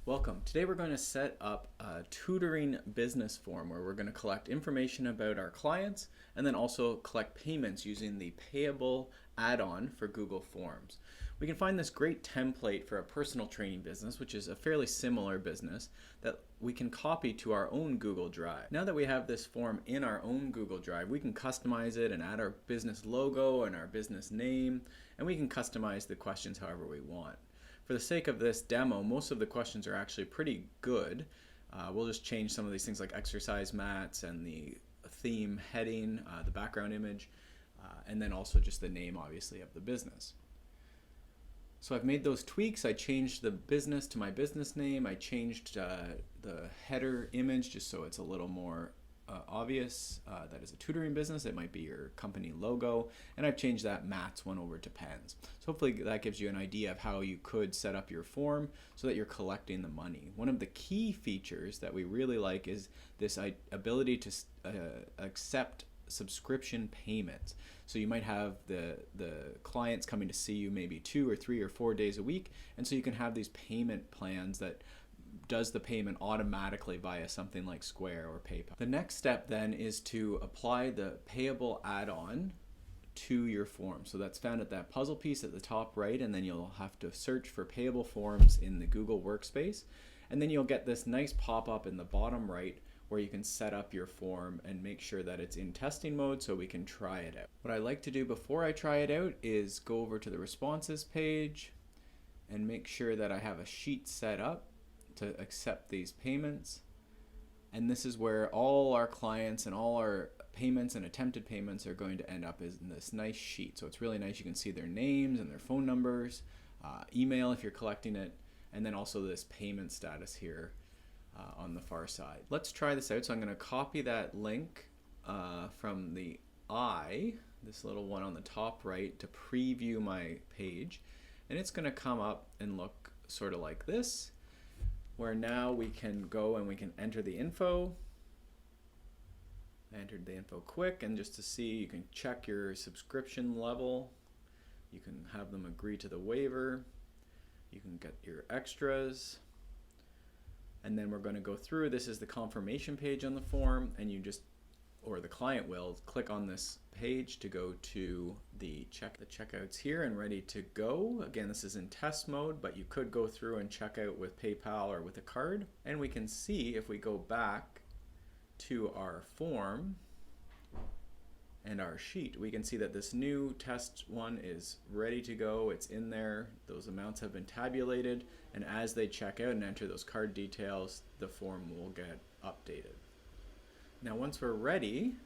Welcome. Today we're going to set up a tutoring business form where we're going to collect information about our clients and then also collect payments using the Payable Add-on for Google Forms. We can find this great template for a personal training business, which is a fairly similar business, that we can copy to our own Google Drive. Now that we have this form in our own Google Drive, we can customize it and add our business logo and our business name, and we can customize the questions however we want. For the sake of this demo, most of the questions are actually pretty good. We'll just change some of these things like exercise mats and the theme heading, the background image, and then also just the name, obviously, of the business. So I've made those tweaks. I changed the business to my business name. I changed the header image just so it's a little more obvious that is a tutoring business. It might be your company logo, and I've changed that mats one over to pens. So hopefully that gives you an idea of how you could set up your form so that you're collecting the money. One of the key features that we really like is this ability to accept subscription payments. So you might have the clients coming to see you maybe 2 or 3 or 4 days a week, and so you can have these payment plans that does the payment automatically via something like Square or PayPal. The next step then is to apply the Payable Add-on to your form. So that's found at that puzzle piece at the top right, and then you'll have to search for Payable Forms in the Google Workspace, and then you'll get this nice pop-up in the bottom right where you can set up your form and make sure that it's in testing mode so we can try it out. What I like to do before I try it out is go over to the responses page and make sure that I have a sheet set up to accept these payments, and this is where all our clients and all our payments and attempted payments are going to end up in this nice sheet. So it's really nice. You can see their names and their phone numbers, email if you're collecting it, and then also this payment status here on the far side. Let's try this out. So I'm going to copy that link from the this little one on the top right, to preview my page, and it's going to come up and look sort of like this, where now we can go and we can enter the info. I entered the info quick, and just to see, you can check your subscription level. You can have them agree to the waiver. You can get your extras. And then we're going to go through. This is the confirmation page on the form, and you just, or the client will, click on this page to go to the checkouts here and ready to go. Again, this is in test mode, but you could go through and check out with PayPal or with a card. And we can see, if we go back to our form and our sheet, we can see that this new test one is ready to go. It's in there. Those amounts have been tabulated, and as they check out and enter those card details, the form will get updated. Now once we're ready,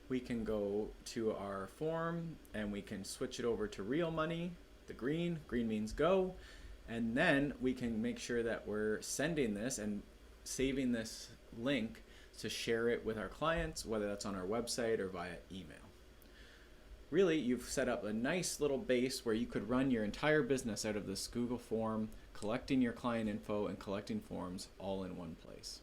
we can go to our form and we can switch it over to real money, the green means go, and then we can make sure that we're sending this and saving this link to share it with our clients, whether that's on our website or via email. Really, you've set up a nice little base where you could run your entire business out of this Google form, collecting your client info and collecting forms all in one place.